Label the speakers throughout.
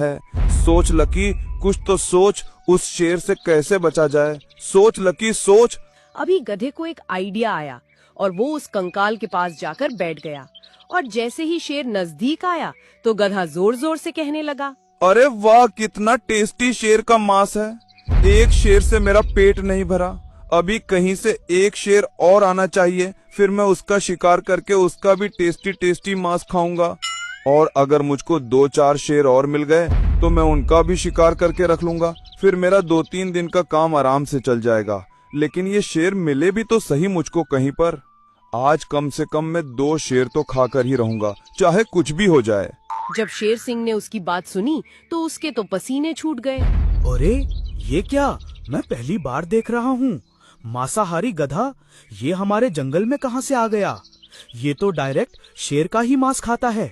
Speaker 1: है। सोच लकी, कुछ तो सोच, उस शेर से कैसे बचा जाए। सोच लकी, सोच।
Speaker 2: अभी गधे को एक आइडिया आया और वो उस कंकाल के पास जाकर बैठ गया। और जैसे ही शेर नजदीक आया तो गधा जोर जोर से कहने लगा,
Speaker 1: अरे वाह, कितना टेस्टी शेर का मांस है। एक शेर से मेरा पेट नहीं भरा, अभी कहीं से एक शेर और आना चाहिए, फिर मैं उसका शिकार करके उसका भी टेस्टी टेस्टी मांस खाऊंगा। और अगर मुझको 2-4 शेर और मिल गए तो मैं उनका भी शिकार करके रख लूंगा, फिर मेरा 2-3 दिन का काम आराम से चल जाएगा। लेकिन ये शेर मिले भी तो सही मुझको कहीं पर। आज कम से कम मैं 2 शेर तो खाकर ही रहूंगा, चाहे कुछ भी हो जाए।
Speaker 2: जब शेर सिंह ने उसकी बात सुनी तो उसके तो पसीने छूट गए।
Speaker 3: अरे ये क्या, मैं पहली बार देख रहा हूँ। मांसाहारी गधा ये हमारे जंगल में कहाँ से आ गया? ये तो डायरेक्ट शेर का ही मांस खाता है।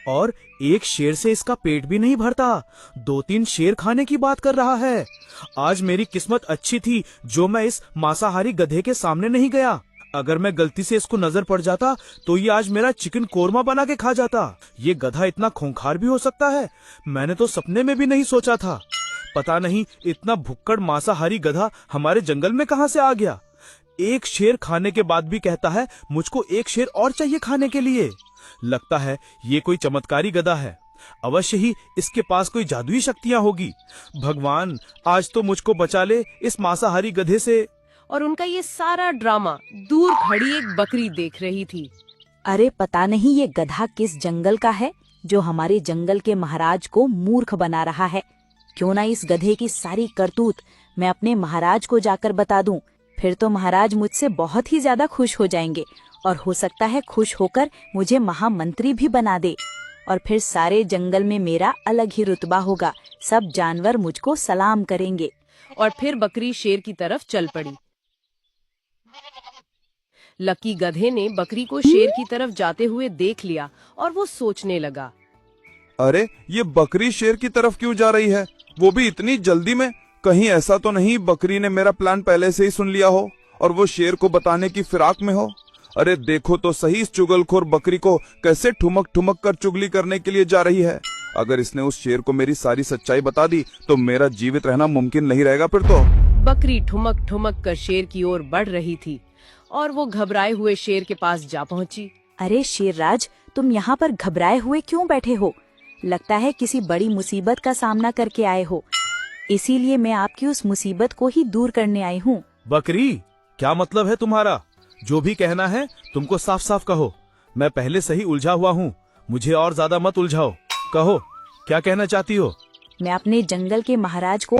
Speaker 3: और एक शेर से इसका पेट भी नहीं भरता, 2-3 शेर खाने की बात कर रहा है। आज मेरी किस्मत अच्छी थी जो मैं इस मांसाहारी गधे के सामने नहीं गया। अगर मैं गलती से इसको नजर पड़ जाता तो ये आज मेरा चिकन कोरमा बना के खा जाता। ये गधा इतना खूंखार भी हो सकता है, मैंने तो सपने में भी नहीं सोचा था। पता नहीं इतना भुक्कड़ मांसाहारी गधा हमारे जंगल में कहां से आ गया। एक शेर खाने के बाद भी कहता है मुझको एक शेर और चाहिए खाने के लिए। लगता है ये कोई चमत्कारी गधा है, अवश्य ही इसके पास कोई जादुई शक्तियां होगी। भगवान, आज तो मुझको बचा ले इस मांसाहारी गधे से।
Speaker 2: और उनका ये सारा ड्रामा दूर खड़ी एक बकरी देख रही थी।
Speaker 4: अरे पता नहीं ये गधा किस जंगल का है जो हमारे जंगल के महाराज को मूर्ख बना रहा है। क्यों ना इस गधे की सारी करतूत मैं अपने महाराज को जाकर बता दूं, फिर तो महाराज मुझसे बहुत ही ज्यादा खुश हो जाएंगे और हो सकता है खुश होकर मुझे महामंत्री भी बना दे। और फिर सारे जंगल में मेरा अलग ही रुतबा होगा, सब जानवर मुझको सलाम करेंगे।
Speaker 2: और फिर बकरी शेर की तरफ चल पड़ी। लकी गधे ने बकरी को शेर की तरफ जाते हुए देख लिया और वो सोचने लगा,
Speaker 1: अरे ये बकरी शेर की तरफ क्यों जा रही है, वो भी इतनी जल्दी में? कहीं ऐसा तो नहीं बकरी ने मेरा प्लान पहले से ही सुन लिया हो और वो शेर को बताने की फिराक में हो। अरे देखो तो सही, इस चुगलखोर बकरी को कैसे ठुमक ठुमक कर चुगली करने के लिए जा रही है। अगर इसने उस शेर को मेरी सारी सच्चाई बता दी तो मेरा जीवित रहना मुमकिन नहीं रहेगा फिर तो।
Speaker 2: बकरी ठुमक ठुमक कर शेर की ओर बढ़ रही थी और वो घबराए हुए शेर के पास जा पहुंची।
Speaker 4: अरे शेरराज, तुम यहाँ पर घबराए हुए क्यों बैठे हो? लगता है किसी बड़ी मुसीबत का सामना करके आए हो, इसीलिए मैं आपकी उस मुसीबत को ही दूर करने आई हूँ।
Speaker 3: बकरी, क्या मतलब है तुम्हारा? जो भी कहना है तुमको साफ साफ कहो। मैं पहले से ही उलझा हुआ हूँ, मुझे और ज्यादा मत उलझाओ। कहो क्या कहना चाहती हो?
Speaker 4: मैं अपने जंगल के महाराज को